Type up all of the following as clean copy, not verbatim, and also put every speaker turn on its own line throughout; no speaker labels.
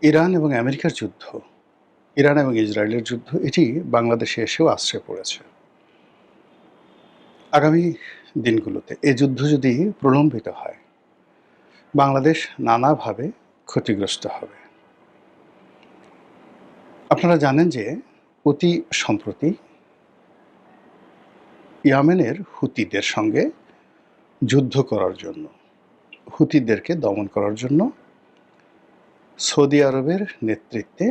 Iran এবং আমেরিকার যুদ্ধ, ইরান এবং ইসরায়েলের যুদ্ধ, এটি বাংলাদেশে এসেও আশ্রয় পড়েছে। আগামী দিনগুলোতে এই যুদ্ধ যদি প্রলম্বিত হয়, বাংলাদেশ নানাভাবে ক্ষতিগ্রস্ত হবে। আপনারা জানেন যে অতি সম্প্রতি ইয়েমেনের হুতিদের সঙ্গে যুদ্ধ করার জন্য, হুতিদেরকে দমন করার জন্য সৌদি আরবের নেতৃত্বে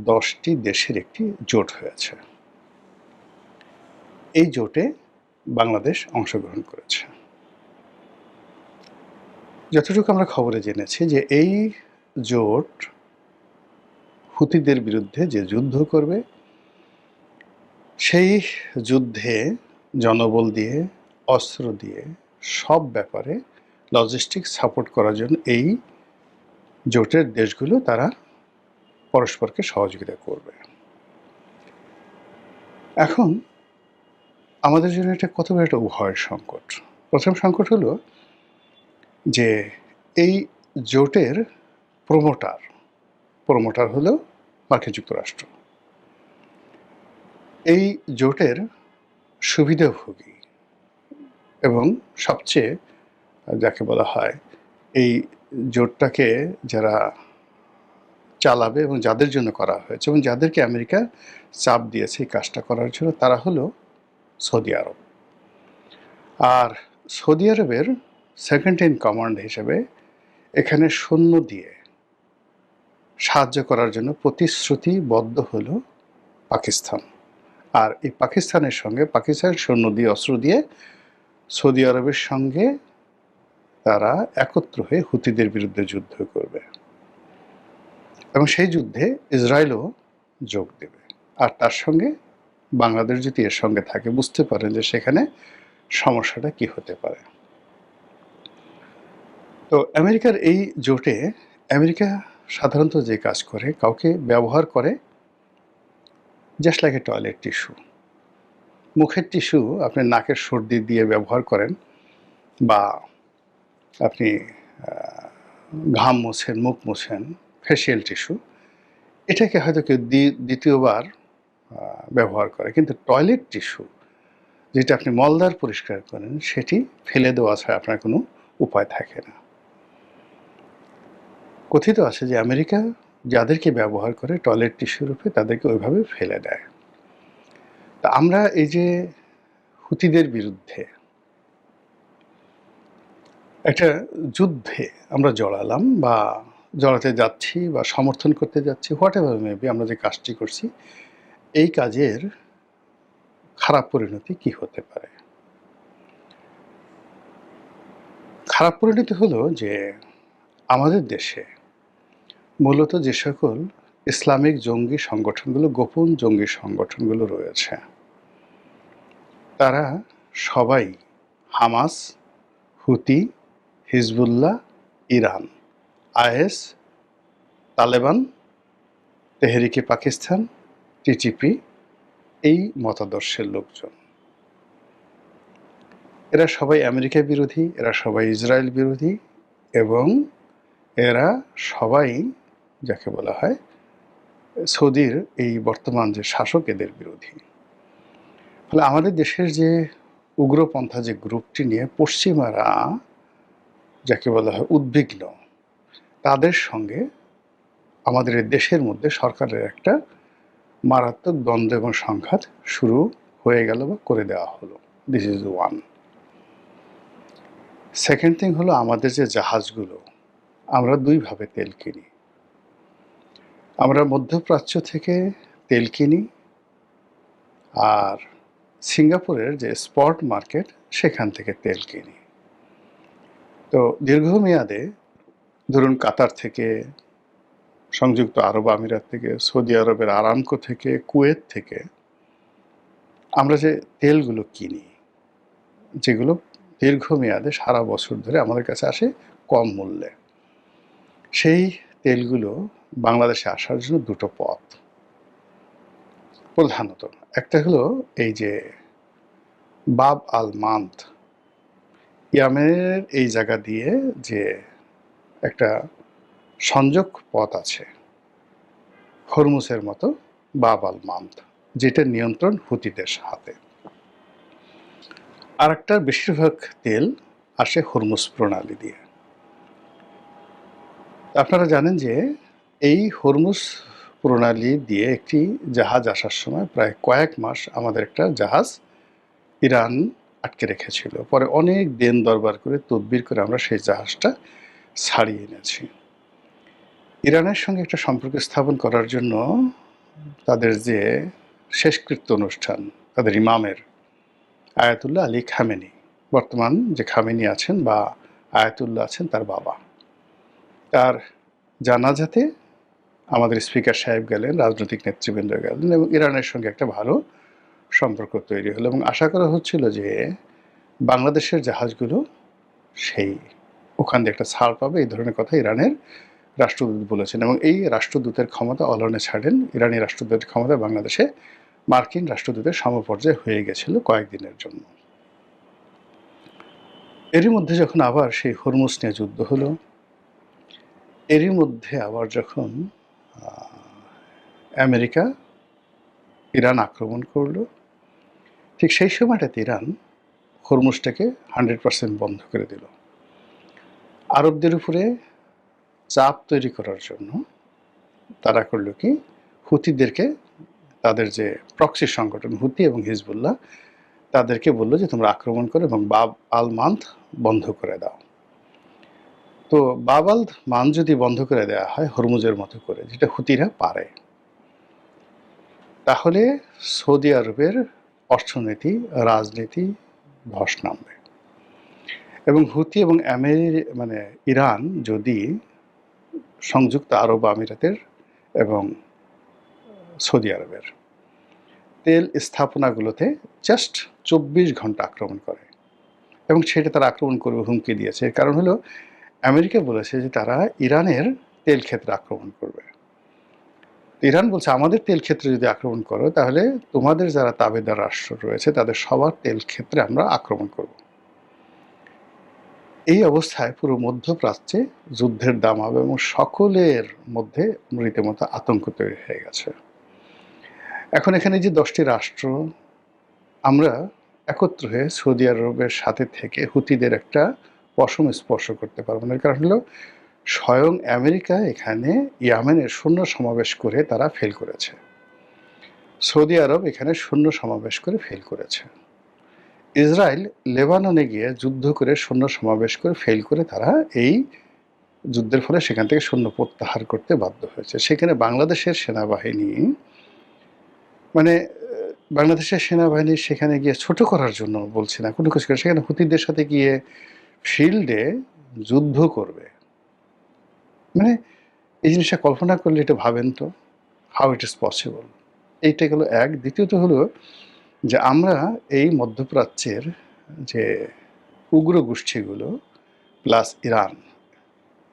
10টি দেশের একটি জোট হয়েছে। এই জোটে বাংলাদেশ অংশগ্রহণ করেছে। যতটুকু আমরা খবরে জেনেছি যে এই জোট হুতিদের বিরুদ্ধে যে যুদ্ধ করবে, সেই যুদ্ধে জনবল দিয়ে, অস্ত্র দিয়ে, সব ব্যাপারে লজিস্টিক সাপোর্ট করার জন্য এই জোটের দেশগুলো তারা পরস্পরকে সহযোগিতা করবে। এখন আমাদের জন্য এটা কত বড় একটা ভয়ের সংকট। প্রথম সংকট হলো যে এই জোটের প্রমোটার হলো মার্কিন যুক্তরাষ্ট্র। এই জোটের সুবিধাভোগী এবং সবচেয়ে যাকে বলা হয় এই জোটটাকে যারা চালাবে এবং যাদের জন্য করা হয়েছে এবং যাদেরকে আমেরিকা চাপ দিয়েছে এই কাজটা করার জন্য, তারা হলো সৌদি আরব। আর সৌদি আরবের সেকেন্ড ইন কমান্ড হিসেবে এখানে সৈন্য দিয়ে সাহায্য করার জন্য প্রতিশ্রুতিবদ্ধ হলো পাকিস্তান। আর এই পাকিস্তানের সঙ্গে, পাকিস্তান সৈন্য দিয়ে, অস্ত্র দিয়ে সৌদি আরবের সঙ্গে তারা একত্র হয়ে হুতিদের বিরুদ্ধে যুদ্ধ করবে এবং সেই যুদ্ধে ইসরায়েলও যোগ দেবে। আর তার সঙ্গে বাংলাদেশ যদি এর সঙ্গে থাকে, বুঝতে পারেন যে সেখানে সমস্যাটা কি হতে পারে। তো আমেরিকার এই জোটে আমেরিকা সাধারণত যে কাজ করে, কাউকে ব্যবহার করে just like a toilet tissue. মুখের টিস্যু আপনি নাকের সর্দি দিয়ে ব্যবহার করেন, বা আপনি ঘাম মোছেন, মুখ মোছেন, ফেসিয়াল টিস্যু, এটাকে হয়তো কেউ দ্বিতীয়বার ব্যবহার করে। কিন্তু টয়লেট টিস্যু, যেটা আপনি মলদ্বার পরিষ্কার করেন, সেটি ফেলে দেওয়া ছাড়া আপনার কোনো উপায় থাকে না। কথিত আছে যে আমেরিকা যাদেরকে ব্যবহার করে টয়লেট টিস্যুর রূপে, তাদেরকে ওইভাবে ফেলে দেয়। তা আমরা এই যে হুতিদের বিরুদ্ধে একটা যুদ্ধে আমরা জড়ালাম বা জড়াতে যাচ্ছি বা সমর্থন করতে যাচ্ছি, হোয়াট এভার মেবি, আমরা যে কাজটি করছি, এই কাজের খারাপ পরিণতি কি হতে পারে? খারাপ পরিণতি হলো যে আমাদের দেশে মূলত যে সকল ইসলামিক জঙ্গি সংগঠনগুলো, গোপন জঙ্গি সংগঠনগুলো রয়েছে, তারা সবাই Hamas, Houthi, Hezbollah, Iran, IS, Taliban, Tehrike Pakistan, TTP, এই মতাদর্শের লোকজন। এরা সবাই আমেরিকা বিরোধী, এরা সবাই ইসরায়েল বিরোধী, এবং এরা সবাই যাকে বলা হয় সৌদির এই বর্তমান যে শাসক, এদের বিরোধী। ফলে আমাদের দেশের যে উগ্রপন্থা যে গ্রুপটি নিয়ে পশ্চিমারা যাকে বলা হয় উদ্বিগ্ন, তাদের সঙ্গে আমাদের এই দেশের মধ্যে সরকারের একটা মারাত্মক দ্বন্দ্ব এবং সংঘাত শুরু হয়ে গেল বা করে দেওয়া হলো। This is one. Second thing হলো, আমাদের যে জাহাজগুলো, আমরা দুইভাবে তেল কিনি। আমরা মধ্যপ্রাচ্য থেকে তেল কিনি, আর সিঙ্গাপুরের যে স্পট মার্কেট, সেখান থেকে তেল কিনি। তো দীর্ঘমেয়াদে ধরুন কাতার থেকে, সংযুক্ত আরব আমিরাত থেকে, সৌদি আরবের আরামকো থেকে, কুয়েত থেকে আমরা যে তেলগুলো কিনি, যেগুলো দীর্ঘমেয়াদে সারা বছর ধরে আমাদের কাছে আসে কম মূল্যে, সেই তেলগুলো বাংলাদেশে আসার জন্য দুটো পথ প্রধানত। একটা হলো এই যে বাব আল মান্দ, ইয়ামেনের এই জায়গা দিয়ে যে একটা সংযোগ পথ আছে, হরমুজের মতো বাব আল মান্দ, যেটা নিয়ন্ত্রণ হুতিদের হাতে। আর একটা বেশিরভাগ তেল আসে হরমুজ প্রণালী দিয়ে। আপনারা জানেন যে এই হরমুজ প্রণালী দিয়ে একটি জাহাজ আসার সময় প্রায় কয়েক মাস আমাদের একটা জাহাজ ইরান আটকে রেখেছিল। পরে অনেক দেন দরবার করে তদবির করে আমরা সেই জাহাজটা ছাড়িয়ে এনেছি। ইরানের সঙ্গে একটা সম্পর্ক স্থাপন করার জন্য তাদের যে শেষকৃত্য অনুষ্ঠান, তাদের ইমামের আয়াতুল্লাহ আলী খামেনি, বর্তমান যে খামেনি আছেন বা আয়াতুল্লাহ আছেন তার বাবা, তার জানাজাতে আমাদের স্পিকার সাহেব গেলেন, রাজনৈতিক নেতৃবৃন্দ গেলেন এবং ইরানের সঙ্গে একটা ভালো সম্পর্ক তৈরি হলো এবং আশা করা হচ্ছিল যে বাংলাদেশের জাহাজগুলো সেই ওখান দিয়ে একটা ছাড় পাবে, এই ধরনের কথা ইরানের রাষ্ট্রদূত বলেছেন। এবং এই রাষ্ট্রদূতের ক্ষমতা অলনে ছাড়েন, ইরানি রাষ্ট্রদূতের ক্ষমতা বাংলাদেশে মার্কিন রাষ্ট্রদূতের সমপর্যায়ে হয়ে গেছিল কয়েকদিনের জন্য। এরই মধ্যে যখন আবার সেই হরমুজ নিয়ে যুদ্ধ হলো, এরই মধ্যে আবার যখন আমেরিকা ইরান আক্রমণ করলো, ঠিক সেই সময়টাতে ইরান হরমুজটাকে 100% বন্ধ করে দিল। আরবদের উপরে চাপ তৈরি করার জন্য তারা করলো কি, হুতিদেরকে, তাদের যে প্রক্সি সংগঠন হুতি এবং হিজবুল্লাহ, তাদেরকে বললো যে তোমরা আক্রমণ করো এবং বাব আল মান্দ বন্ধ করে দাও। তো বাব আল মান্দ যদি বন্ধ করে দেওয়া হয় হরমুজের মতো করে, যেটা হুতিরা পারে, তাহলে সৌদি আরবের অর্থনীতি, রাজনীতি ধস নামবে। এবং হুতি এবং ইরান যদি সংযুক্ত আরব আমিরাতের এবং সৌদি আরবের তেল স্থাপনাগুলোতে জাস্ট 24 ঘন্টা আক্রমণ করে, এবং সেটা তারা আক্রমণ করবে হুমকি দিয়েছে। এর কারণ হলো আমেরিকা বলেছে যে তারা ইরানের তেল ক্ষেত্রে আক্রমণ করবে। ইরান বলছে আমাদের তেল ক্ষেত্রে যদি আক্রমণ করো তাহলে তোমাদের যারা তাবেদার রাষ্ট্র রয়েছে তাদের সবার তেল ক্ষেত্রে আমরা আক্রমণ করব। এই অবস্থায় পুরো মধ্যপ্রাচ্যে যুদ্ধের দামাবে এবং সকলের মধ্যে রীতিমতো আতঙ্ক তৈরি হয়ে গেছে। এখন এখানে যে 10টি রাষ্ট্র, আমরা একত্র হয়ে সৌদি আরবের সাথে থেকে হুতিদের একটা পশম স্পর্শ করতে পারবো না। এর কারণ হলো স্বয়ং আমেরিকা এখানে ইয়েমেনের সৈন্য সমাবেশ করে তারা ফেল করেছে, সৌদি আরব এখানে সৈন্য সমাবেশ করে ফেল করেছে, ইসরায়েল লেবাননে গিয়ে যুদ্ধ করে সৈন্য সমাবেশ করে ফেল করে তারা এই যুদ্ধের ফলে সেখান থেকে সৈন্য প্রত্যাহার করতে বাধ্য হয়েছে। সেখানে বাংলাদেশের সেনাবাহিনী বাংলাদেশের সেনাবাহিনী সেখানে গিয়ে ছোট করার জন্য বলছি না, কোনো কিছু করে সেখানে হুতিদের সাথে গিয়ে ফিল্ডে যুদ্ধ করবে। এই জিনিসটা কল্পনা করলে এটা ভাবেন তো, হাউ ইট ইজ পসিবল। এইটা গেল এক। দ্বিতীয়ত হলো যে আমরা এই মধ্যপ্রাচ্যের যে উগ্র গোষ্ঠীগুলো প্লাস ইরান,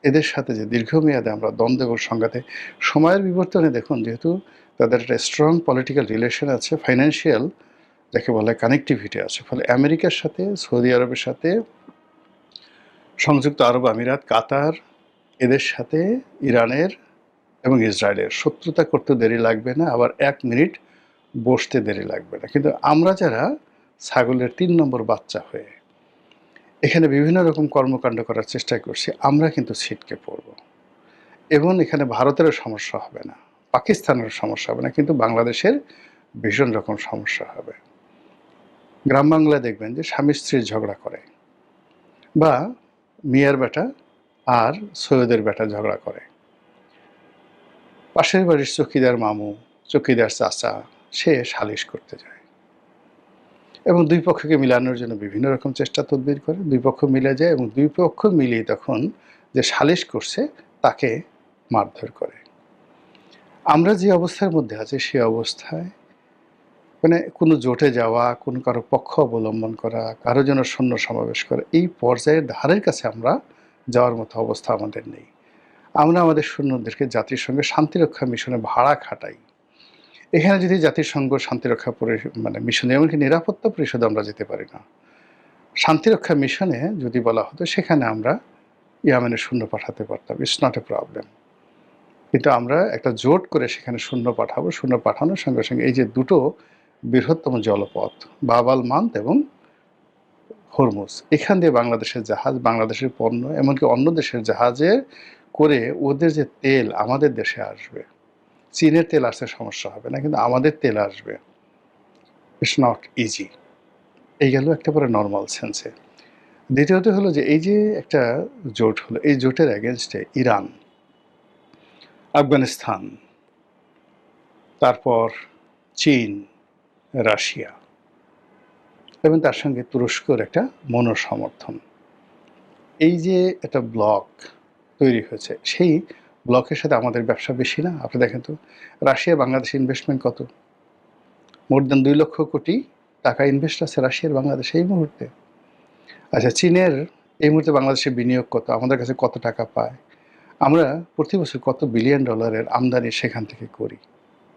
এদের সাথে যে দীর্ঘমেয়াদে আমরা দ্বন্দ্ব এবং সংঘাতে, সময়ের বিবর্তনে দেখুন, যেহেতু তাদের একটা স্ট্রং পলিটিক্যাল রিলেশন আছে, ফাইন্যান্সিয়াল যাকে বলে কানেক্টিভিটি আছে, ফলে আমেরিকার সাথে, সৌদি আরবের সাথে, সংযুক্ত আরব আমিরাত, কাতার, এদের সাথে ইরানের এবং ইসরায়েলের শত্রুতা করতে দেরি লাগবে না, আবার 1 মিনিট বসতে দেরি লাগবে না। কিন্তু আমরা যারা ছাগলের 3 নম্বর বাচ্চা হয়ে এখানে বিভিন্ন রকম কর্মকাণ্ড করার চেষ্টা করছি, আমরা কিন্তু ছিটকে পড়ব। এবং এখানে ভারতেরও সমস্যা হবে না, পাকিস্তানেরও সমস্যা হবে না, কিন্তু বাংলাদেশের ভীষণ রকম সমস্যা হবে। গ্রাম বাংলায় দেখবেন যে স্বামী স্ত্রীর ঝগড়া করে, বা মিয়ার বেটা আর সৈয়দের বেটা ঝগড়া করে, পাশের বাড়ির চকিদার মামু, চকিদার চাচা, সে সালিশ করতে যায় এবং দুই পক্ষকে মিলানোর জন্য বিভিন্ন রকম চেষ্টা তদবির করে, দুই পক্ষ মিলে যায় এবং দুই পক্ষ মিলিয়ে তখন যে সালিশ করছে তাকে মারধর করে। আমরা যে অবস্থার মধ্যে আছি সে অবস্থায় কোনো জোটে যাওয়া, কোনো কারো পক্ষ অবলম্বন করা, কারো জন্য সৈন্য সমাবেশ করা, এই পর্যায়ের ধারের কাছে আমরা যাওয়ার মতো অবস্থা আমাদের নেই। আমরা আমাদের সৈন্যদেরকে জাতিসংঘের শান্তিরক্ষা মিশনে ভাড়া খাটাই। এখানে যদি জাতিসংঘ শান্তিরক্ষা মিশনে, এমনকি নিরাপত্তা পরিষদে আমরা যেতে পারি না। শান্তিরক্ষা মিশনে যদি বলা হতো সেখানে আমরা ইয়েমেনের সৈন্য পাঠাতে পারতাম, ইটস নট এ প্রবলেম। কিন্তু আমরা একটা জোট করে সেখানে সৈন্য পাঠাবো। সৈন্য পাঠানোর সঙ্গে, সঙ্গে এই যে দুটো বৃহত্তম জলপথ বাব আল মান্দ এবং হরমুজ, এখান দিয়ে বাংলাদেশের জাহাজ, বাংলাদেশের পণ্য, এমনকি অন্য দেশের জাহাজে করে ওদের যে তেল আমাদের দেশে আসবে, চীনের তেল আসতে সমস্যা হবে না, কিন্তু আমাদের তেল আসবে। It's not easy. এই গেল একেবারে নর্মাল সেন্সে। দ্বিতীয়ত হলো যে এই যে একটা জোট হলো, এই জোটের এগেনস্টে ইরান, আফগানিস্তান, তারপর চীন, রাশিয়া এবং তার সঙ্গে তুরস্কর একটা মনোসমর্থন। এই যে একটা ব্লক তৈরি হয়েছে, সেই ব্লকের সাথে আমাদের ব্যবসা বেশি না? আপনি দেখেন তো, রাশিয়া বাংলাদেশে ইনভেস্টমেন্ট কত? মোর দ্যান 2 লক্ষ কোটি টাকা ইনভেস্ট আছে রাশিয়ার বাংলাদেশে এই মুহূর্তে। আচ্ছা, চীনের এই মুহূর্তে বাংলাদেশে বিনিয়োগ কত? আমাদের কাছে কত টাকা পায়? আমরা প্রতি বছর কত বিলিয়ন ডলারের আমদানি সেখান থেকে করি?